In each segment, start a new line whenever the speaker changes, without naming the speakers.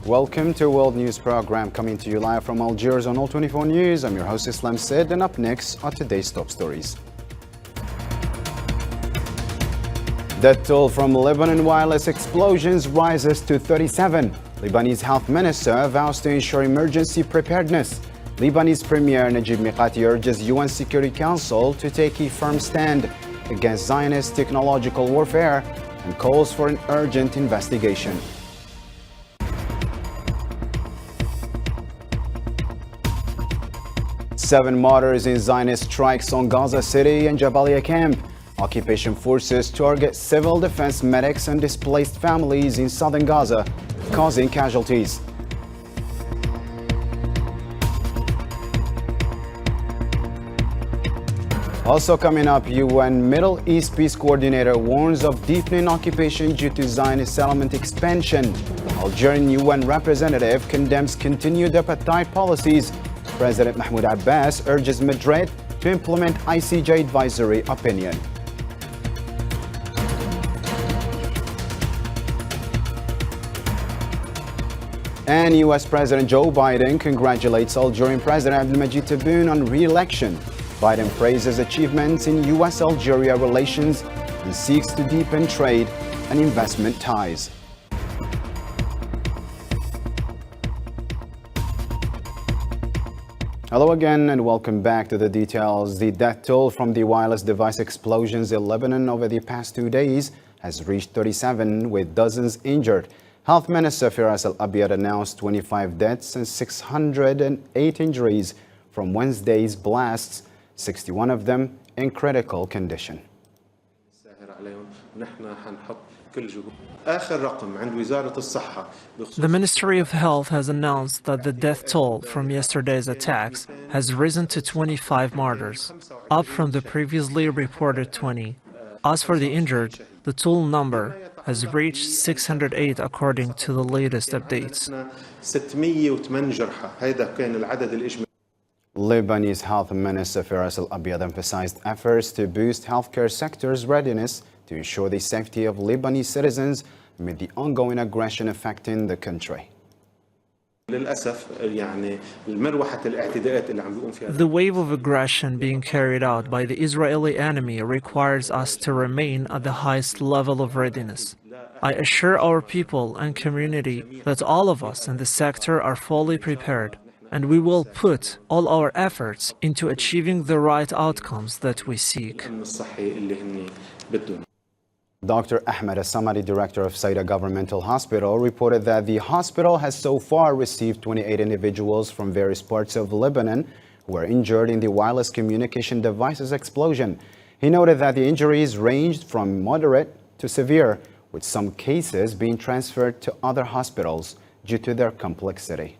Welcome to World News Program, coming to you live from Algiers on All 24 News. I'm your host Islam Sid, and up next are today's top stories. Death toll from Lebanon wireless explosions rises to 37. Lebanese health minister vows to ensure emergency preparedness. Lebanese Premier Najib Mikati urges UN Security Council to take a firm stand against Zionist technological warfare and calls for an urgent investigation. Seven martyrs in Zionist strikes on Gaza City and Jabalia camp. Occupation forces target civil defense medics and displaced families in southern Gaza, causing casualties. Also coming up, UN Middle East Peace Coordinator warns of deepening occupation due to Zionist settlement expansion. Algerian UN representative condemns continued apartheid policies. President Mahmoud Abbas urges Madrid to implement ICJ advisory opinion. And US President Joe Biden congratulates Algerian President Abdelmadjid Tebboune on re-election. Biden praises achievements in US-Algeria relations and seeks to deepen trade and investment ties. Hello again and welcome back to the details. The death toll from the wireless device explosions in Lebanon over the past 2 days has reached 37, with dozens injured. Health Minister Firas Al-Abyad announced 25 deaths and 608 injuries from Wednesday's blasts, 61 of them in critical condition.
The Ministry of Health has announced that the death toll from yesterday's attacks has risen to 25 martyrs, up from the previously reported 20. As for the injured, the total number has reached 608 according to the latest updates.
Lebanese Health Minister Firas Al-Abyad emphasized efforts to boost healthcare sector's readiness to ensure the safety of Lebanese citizens amid the ongoing aggression affecting the country.
The wave of aggression being carried out by the Israeli enemy requires us to remain at the highest level of readiness. I assure our people and community that all of us in the sector are fully prepared, and we will put all our efforts into achieving the right outcomes that we seek.
Dr. Ahmed As-Samadi, director of Saida Governmental Hospital, reported that the hospital has so far received 28 individuals from various parts of Lebanon who were injured in the wireless communication devices explosion. He noted that the injuries ranged from moderate to severe, with some cases being transferred to other hospitals due to their complexity.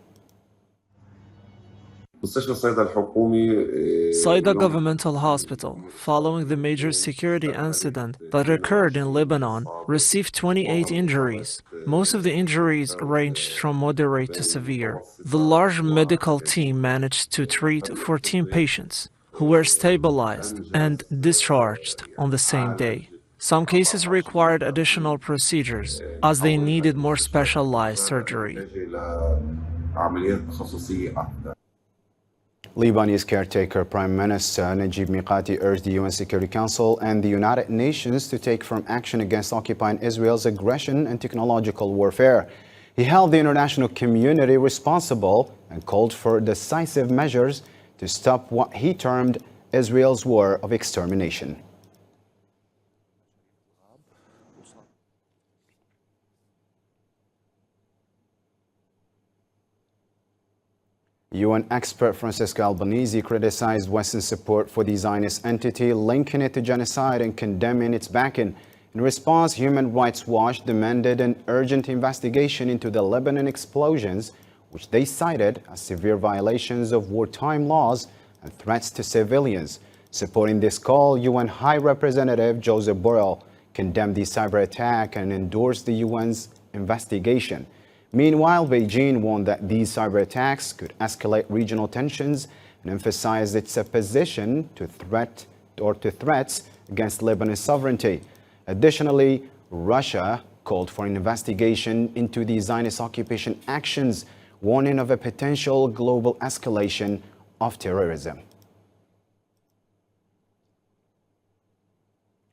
Saida Governmental Hospital, following the major security incident that occurred in Lebanon, received 28 injuries. Most of the injuries ranged from moderate to severe. The large medical team managed to treat 14 patients who were stabilized and discharged on the same day. Some cases required additional procedures as they needed more specialized surgery.
Lebanese caretaker Prime Minister Najib Mikati urged the UN Security Council and the United Nations to take firm action against occupying Israel's aggression and technological warfare. He held the international community responsible and called for decisive measures to stop what he termed Israel's war of extermination. UN expert Francesca Albanese criticized Western support for the Zionist entity, linking it to genocide and condemning its backing. In response, Human Rights Watch demanded an urgent investigation into the Lebanon explosions, which they cited as severe violations of wartime laws and threats to civilians. Supporting this call, UN High Representative Joseph Borrell condemned the cyber attack and endorsed the UN's investigation. Meanwhile, Beijing warned that these cyber attacks could escalate regional tensions and emphasized its opposition to threats against Lebanon's sovereignty. Additionally, Russia called for an investigation into the Zionist occupation actions, warning of a potential global escalation of terrorism.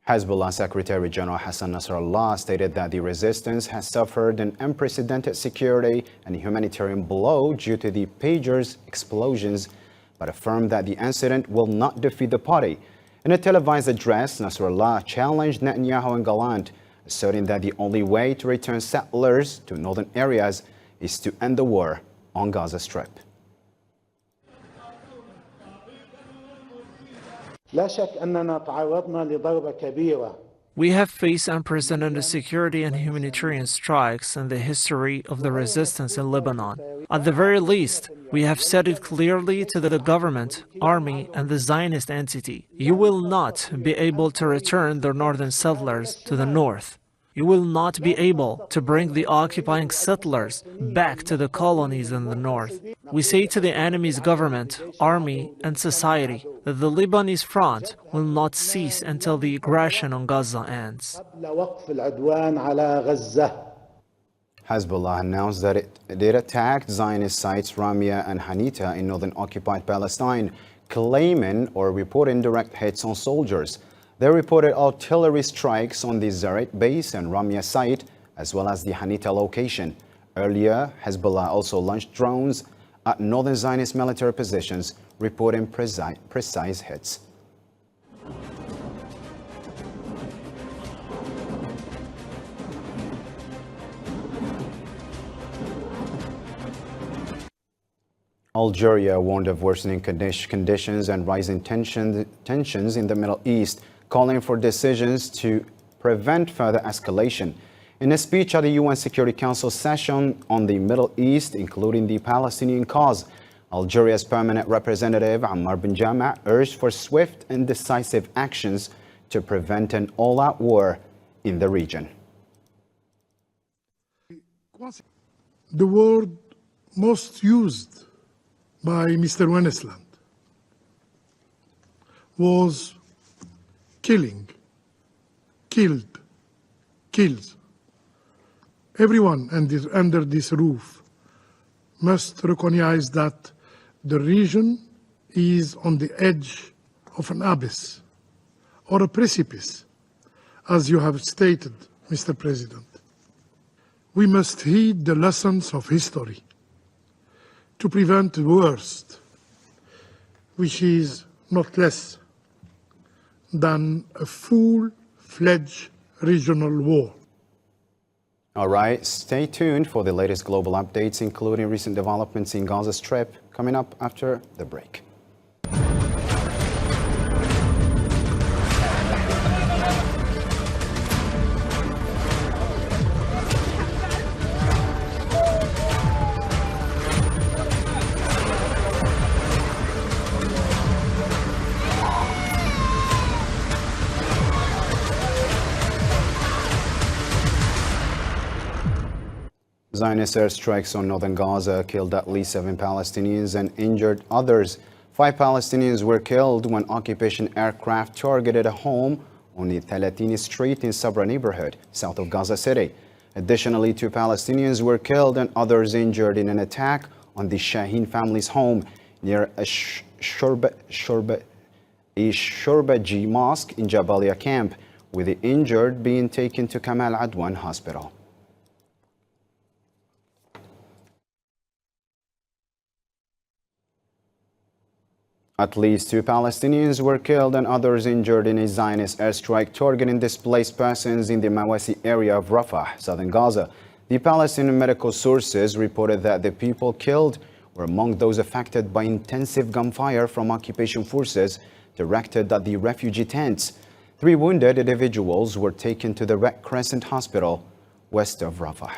Hezbollah Secretary General Hassan Nasrallah stated that the resistance has suffered an unprecedented security and humanitarian blow due to the pager's explosions, but affirmed that the incident will not defeat the party. In a televised address, Nasrallah challenged Netanyahu and Gallant, asserting that the only way to return settlers to northern areas is to end the war on Gaza Strip.
لا شك أننا تعرضنا لضربة كبيرة.
We have faced unprecedented security and humanitarian strikes in the history of the resistance in Lebanon. At the very least, we have said it clearly to the government, army, and the Zionist entity. You will not be able to return the northern settlers to the north. You will not be able to bring the occupying settlers back to the colonies in the north. We say to the enemy's government, army, and society that the Lebanese front will not cease until the aggression on Gaza ends.
Hezbollah announced that it attacked Zionist sites Ramia and Hanita in northern occupied Palestine, claiming or reporting direct hits on soldiers. They reported artillery strikes on the Zaret base and Ramia site, as well as the Hanita location. Earlier, Hezbollah also launched drones at northern Zionist military positions, reporting precise hits. Algeria warned of worsening conditions and rising tensions in the Middle East, calling for decisions to prevent further escalation. In a speech at the UN Security Council session on the Middle East, including the Palestinian cause, Algeria's permanent representative Ammar bin Jama urged for swift and decisive actions to prevent an all-out war in the region.
The word most used by Mr. Wennesland was killing, killed, kills. Everyone under this roof must recognize that the region is on the edge of an abyss or a precipice, as you have stated, Mr. President. We must heed the lessons of history to prevent the worst, which is not less than a full-fledged regional war.
All right, stay tuned for the latest global updates, including recent developments in Gaza Strip, coming up after the break. Zionist airstrikes on northern Gaza killed at least 7 Palestinians and injured others. 5 Palestinians were killed when occupation aircraft targeted a home on the Talatini Street in Sabra neighborhood, south of Gaza City. Additionally, 2 Palestinians were killed and others injured in an attack on the Shaheen family's home near a Shorbaji mosque in Jabalia camp, with the injured being taken to Kamal Adwan Hospital. At least 2 Palestinians were killed and others injured in a Zionist airstrike targeting displaced persons in the Mawasi area of Rafah, southern Gaza. The Palestinian medical sources reported that the people killed were among those affected by intensive gunfire from occupation forces directed at the refugee tents. 3 wounded individuals were taken to the Red Crescent Hospital west of Rafah.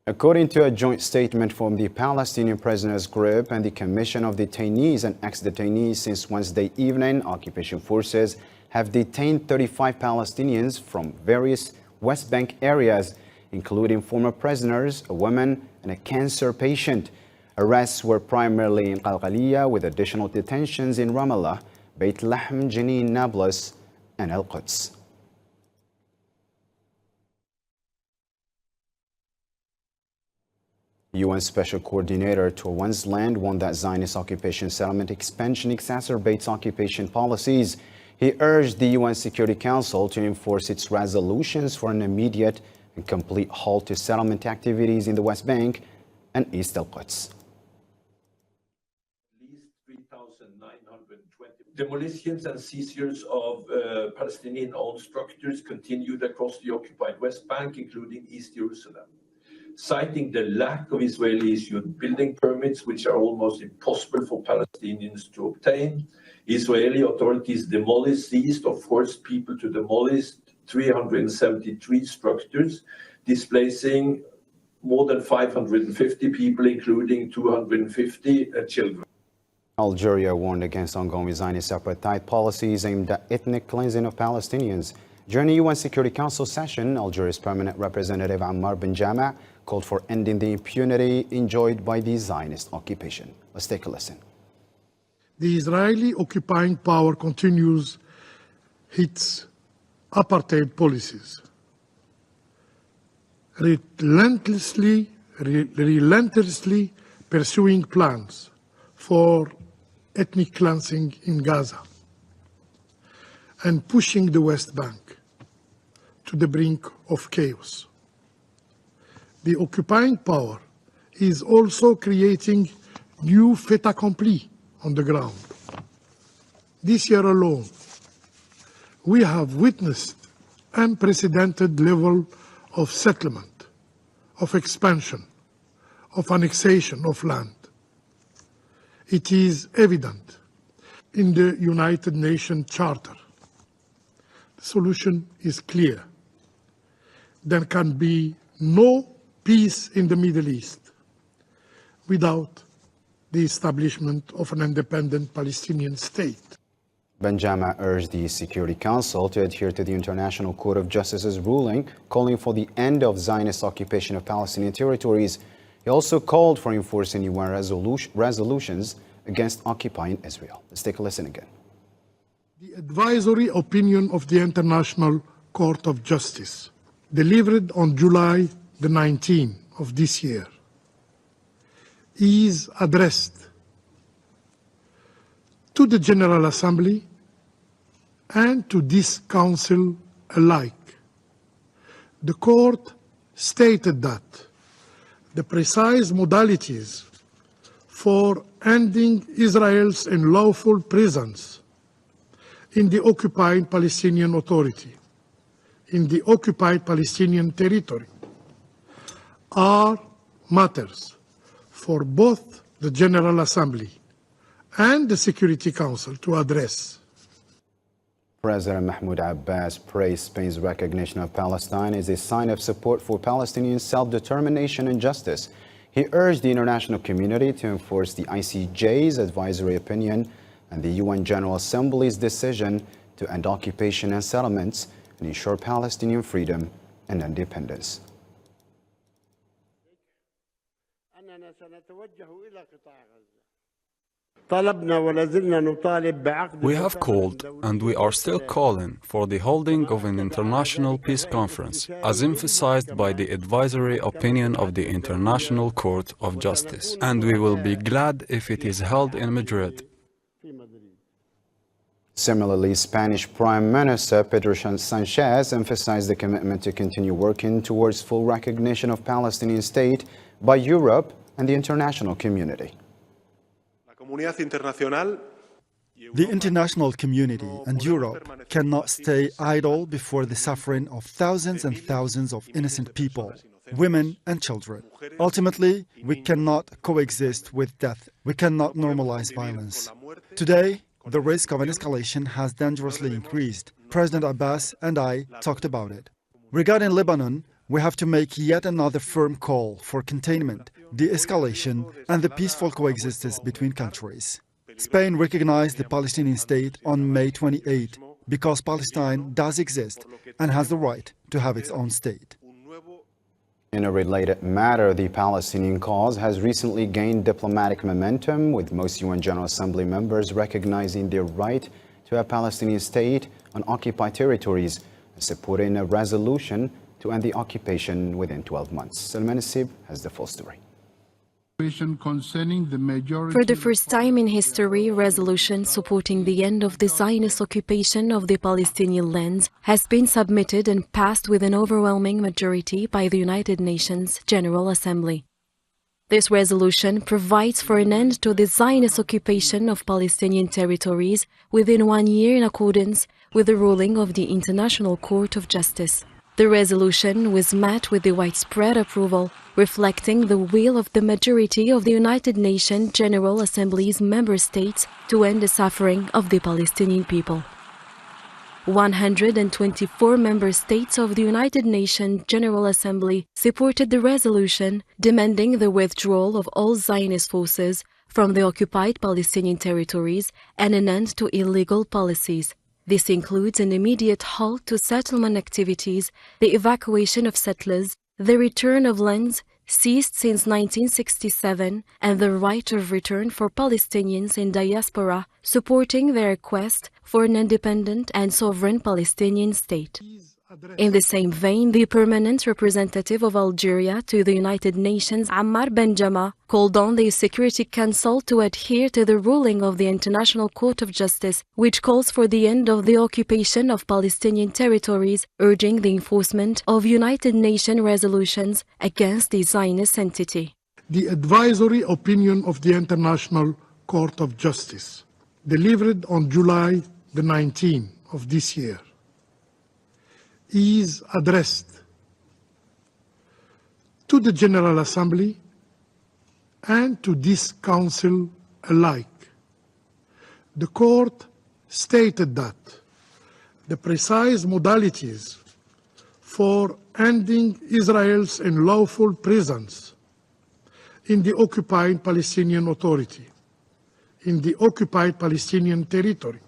According to a joint statement from the Palestinian Prisoners Group and the Commission of Detainees and Ex-Detainees, since Wednesday evening, occupation forces have detained 35 Palestinians from various West Bank areas, including former prisoners, a woman, and a cancer patient. Arrests were primarily in Qalqaliya, with additional detentions in Ramallah, بيت لحم، جنين نابلس and القدس. UN Special Coordinator to One's Land warned that Zionist occupation settlement expansion exacerbates occupation policies. He urged the UN Security Council to enforce its resolutions for an immediate and complete halt to settlement activities in the West Bank and East al-Quds.
At least 3,920 demolitions and seizures of Palestinian-owned structures continued across the occupied West Bank, including East Jerusalem. Citing the lack of Israeli-issued building permits, which are almost impossible for Palestinians to obtain, Israeli authorities seized or forced people to demolish 373 structures, displacing more than 550 people, including 250 children.
Algeria warned against ongoing Zionist apartheid policies aimed at ethnic cleansing of Palestinians. During the UN Security Council session, Algeria's permanent representative Ammar Ben Jama called for ending the impunity enjoyed by the Zionist occupation. Let's take a listen.
The Israeli occupying power continues its apartheid policies, relentlessly pursuing plans for ethnic cleansing in Gaza and pushing the West Bank to the brink of chaos. The occupying power is also creating new fait accompli on the ground. This year alone, we have witnessed unprecedented level of settlement, of expansion, of annexation of land. It is evident in the United Nations Charter. The solution is clear. There can be no peace in the Middle East without the establishment of an independent Palestinian state.
Ben Jama urged the Security Council to adhere to the International Court of Justice's ruling, calling for the end of Zionist occupation of Palestinian territories. He also called for enforcing UN resolutions against occupying Israel. Let's take a listen again.
The advisory opinion of the International Court of Justice, delivered on July the 19th of this year, is addressed to the General Assembly and to this Council alike. The Court stated that the precise modalities for ending Israel's unlawful presence in the occupied Palestinian Authority, in the occupied Palestinian territory, are matters for both the General Assembly and the Security Council to address.
President Mahmoud Abbas praised Spain's recognition of Palestine as a sign of support for Palestinian self-determination and justice. He urged the international community to enforce the ICJ's advisory opinion and the UN General Assembly's decision to end occupation and settlements and ensure Palestinian freedom and independence.
We have called and we are still calling for the holding of an international peace conference, as emphasized by the advisory opinion of the International Court of Justice, and we will be glad if it is held in Madrid.
Similarly, Spanish Prime Minister Pedro Sanchez emphasized the commitment to continue working towards full recognition of Palestinian state by Europe and the international community.
The international community and Europe cannot stay idle before the suffering of thousands and thousands of innocent people, women and children. Ultimately, we cannot coexist with death. We cannot normalize violence. Today, the risk of an escalation has dangerously increased. President Abbas and I talked about it. Regarding Lebanon, we have to make yet another firm call for containment, de-escalation, and the peaceful coexistence between countries. Spain recognized the Palestinian state on May 28 because Palestine does exist and has the right to have its own state.
In a related matter, the Palestinian cause has recently gained diplomatic momentum, with most UN General Assembly members recognizing their right to a Palestinian state on occupied territories and supporting a resolution to end the occupation within 12 months. Salman Sib has the full story.
For the first time in history, a resolution supporting the end of the Zionist occupation of the Palestinian lands has been submitted and passed with an overwhelming majority by the United Nations General Assembly. This resolution provides for an end to the Zionist occupation of Palestinian territories within 1 year in accordance with the ruling of the International Court of Justice. The resolution was met with the widespread approval, reflecting the will of the majority of the United Nations General Assembly's member states to end the suffering of the Palestinian people. 124 member states of the United Nations General Assembly supported the resolution demanding the withdrawal of all Zionist forces from the occupied Palestinian territories and an end to illegal policies. This includes an immediate halt to settlement activities, the evacuation of settlers, the return of lands seized since 1967, and the right of return for Palestinians in diaspora, supporting their request for an independent and sovereign Palestinian state. In the same vein, the permanent representative of Algeria to the United Nations, Ammar Benjama, called on the Security Council to adhere to the ruling of the International Court of Justice, which calls for the end of the occupation of Palestinian territories, urging the enforcement of United Nations resolutions against the Zionist entity.
The advisory opinion of the International Court of Justice, delivered on July the 19th of this year, is addressed to the General Assembly and to this Council alike. The Court stated that the precise modalities for ending Israel's unlawful presence in the occupied Palestinian Authority, in the occupied Palestinian territory,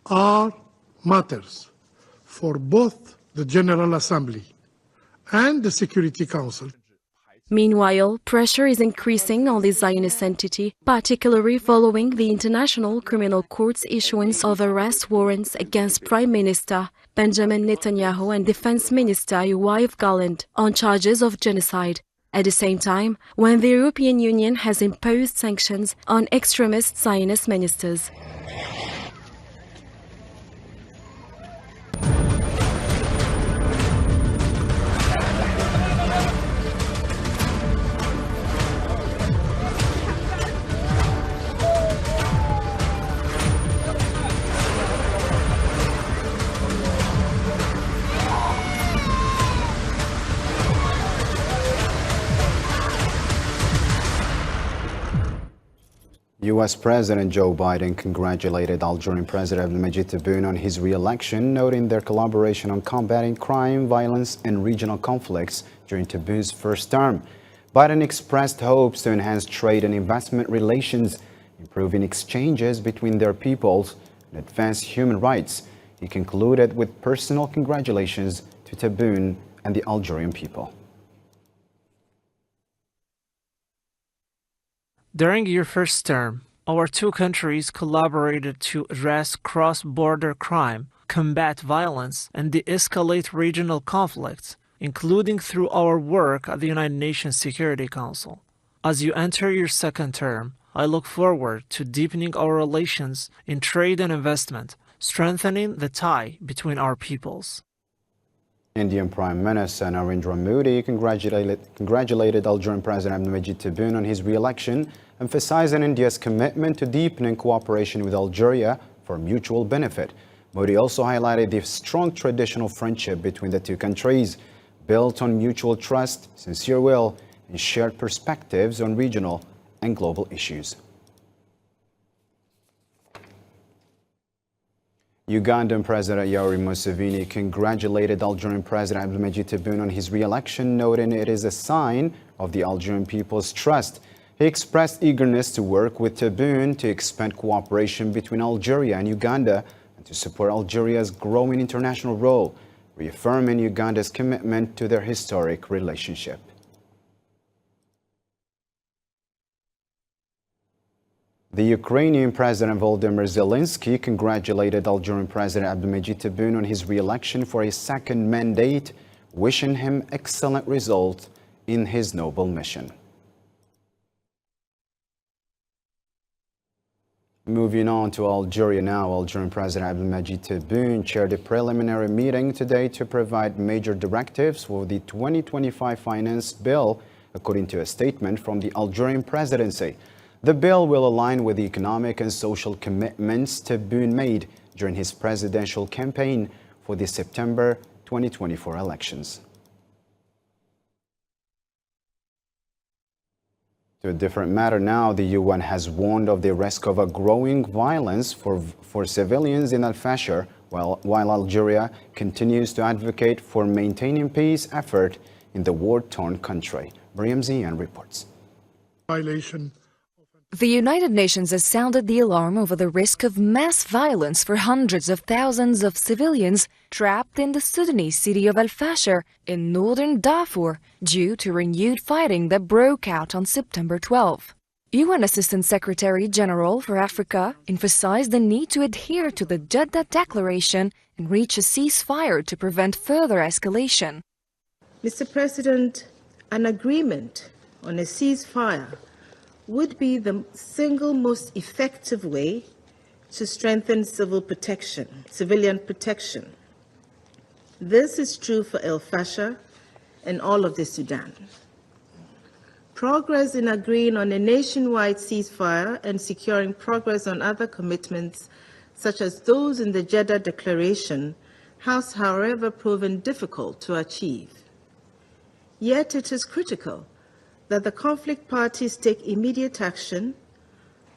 are matters for both the General Assembly and the Security Council.
Meanwhile, pressure is increasing on the Zionist entity, particularly following the International Criminal Court's issuance of arrest warrants against Prime Minister Benjamin Netanyahu and Defense Minister Yoav Gallant on charges of genocide. At the same time, when the European Union has imposed sanctions on extremist Zionist ministers.
U.S. President Joe Biden congratulated Algerian President Abdelmadjid Tebboune on his re-election, noting their collaboration on combating crime, violence, and regional conflicts during Tebboune's first term. Biden expressed hopes to enhance trade and investment relations, improving exchanges between their peoples, and advance human rights. He concluded with personal congratulations to Tebboune and the Algerian people.
During your first term, our two countries collaborated to address cross-border crime, combat violence, and de-escalate regional conflicts, including through our work at the United Nations Security Council. As you enter your second term, I look forward to deepening our relations in trade and investment, strengthening the tie between our peoples.
Indian Prime Minister Narendra Modi congratulated Algerian President Abdelmadjid Tebboune on his re-election, emphasizing India's commitment to deepening cooperation with Algeria for mutual benefit. Modi also highlighted the strong traditional friendship between the two countries, built on mutual trust, sincere will, and shared perspectives on regional and global issues. Ugandan President Yoweri Museveni congratulated Algerian President Abdelmadjid Tebboune on his re-election, noting it is a sign of the Algerian people's trust. He expressed eagerness to work with Tebboune to expand cooperation between Algeria and Uganda and to support Algeria's growing international role, reaffirming Uganda's commitment to their historic relationship. The Ukrainian President Volodymyr Zelensky congratulated Algerian President Abdelmadjid Tebboune on his re-election for his second mandate, wishing him excellent results in his noble mission. Moving on to Algeria now, Algerian President Abdelmadjid Tebboune chaired a preliminary meeting today to provide major directives for the 2025 finance bill, according to a statement from the Algerian presidency. The bill will align with the economic and social commitments Tebboune made during his presidential campaign for the September 2024 elections. To a different matter now, the UN has warned of the risk of a growing violence for civilians in Al-Fashir, while Algeria continues to advocate for maintaining peace effort in the war-torn country. Mariam Zian reports.
The United Nations has sounded the alarm over the risk of mass violence for hundreds of thousands of civilians trapped in the Sudanese city of Al-Fashir in northern Darfur due to renewed fighting that broke out on September 12. UN Assistant Secretary General for Africa emphasized the need to adhere to the Jeddah Declaration and reach a ceasefire to prevent further escalation.
Mr. President, an agreement on a ceasefire would be the single most effective way to strengthen civilian protection. This is true for Al-Fashir and all of the Sudan. Progress in agreeing on a nationwide ceasefire and securing progress on other commitments, such as those in the Jeddah Declaration, has, however, proven difficult to achieve. Yet it is critical that the conflict parties take immediate action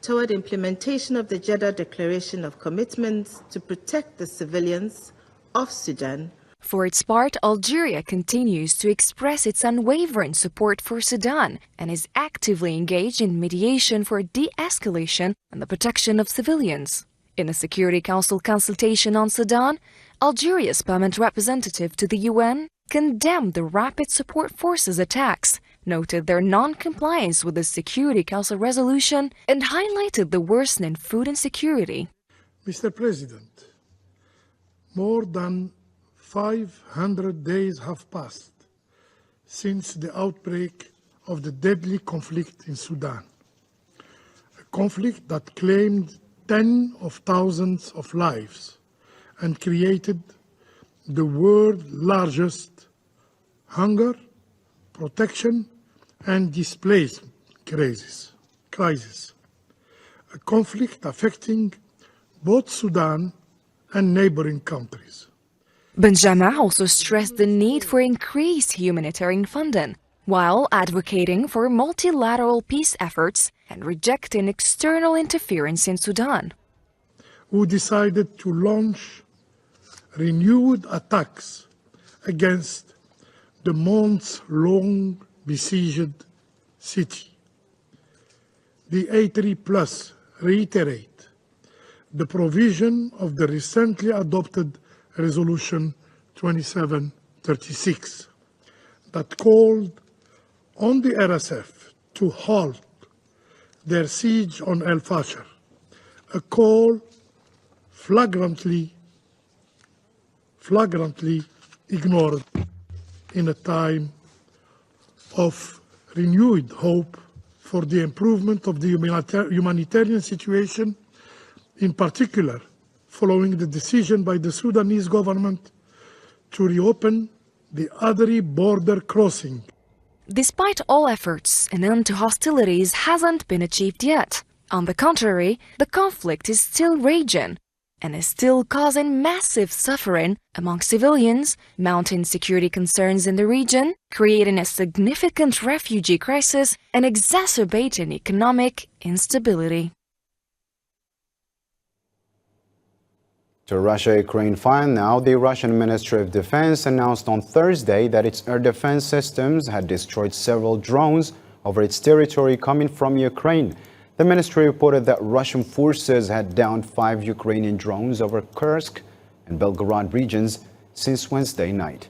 toward implementation of the Jeddah Declaration of Commitments to protect the civilians of Sudan.
For its part, Algeria continues to express its unwavering support for Sudan and is actively engaged in mediation for de-escalation and the protection of civilians. In a Security Council consultation on Sudan, Algeria's permanent representative to the UN condemned the Rapid Support Forces attacks, noted their non-compliance with the Security Council resolution, and highlighted the worsening food insecurity.
Mr. President, more than 500 days have passed since the outbreak of the deadly conflict in Sudan, a conflict that claimed tens of thousands of lives and created the world's largest hunger, protection, and displacement crisis, a conflict affecting both Sudan and neighboring countries.
Benjamin also stressed the need for increased humanitarian funding, while advocating for multilateral peace efforts and rejecting external interference in Sudan.
Who decided to launch renewed attacks against the months-long besieged city. The A3+ reiterate the provision of the recently adopted Resolution 2736 that called on the RSF to halt their siege on Al-Fashir, a call flagrantly ignored in a time of renewed hope for the improvement of the humanitarian situation, in particular following the decision by the Sudanese government to reopen the Adri border crossing.
Despite all efforts, an end to hostilities hasn't been achieved yet. On the contrary, the conflict is still raging and is still causing massive suffering among civilians, mounting security concerns in the region, creating a significant refugee crisis, and exacerbating economic instability.
To Russia-Ukraine file now, the Russian Ministry of Defense announced on Thursday that its air defense systems had destroyed several drones over its territory coming from Ukraine. The ministry reported that Russian forces had downed 5 Ukrainian drones over Kursk and Belgorod regions since Wednesday night.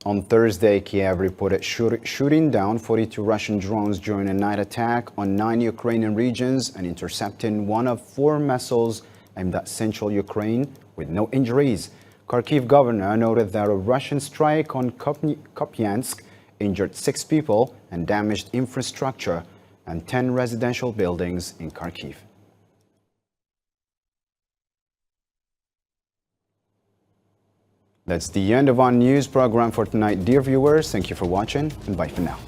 On Thursday, Kiev reported shooting down 42 Russian drones during a night attack on 9 Ukrainian regions and intercepting one of 4 missiles aimed at central Ukraine with no injuries. Kharkiv governor noted that a Russian strike on Kupiansk injured 6 people and damaged infrastructure and 10 residential buildings in Kharkiv. That's the end of our news program for tonight, dear viewers. Thank you for watching, and bye for now.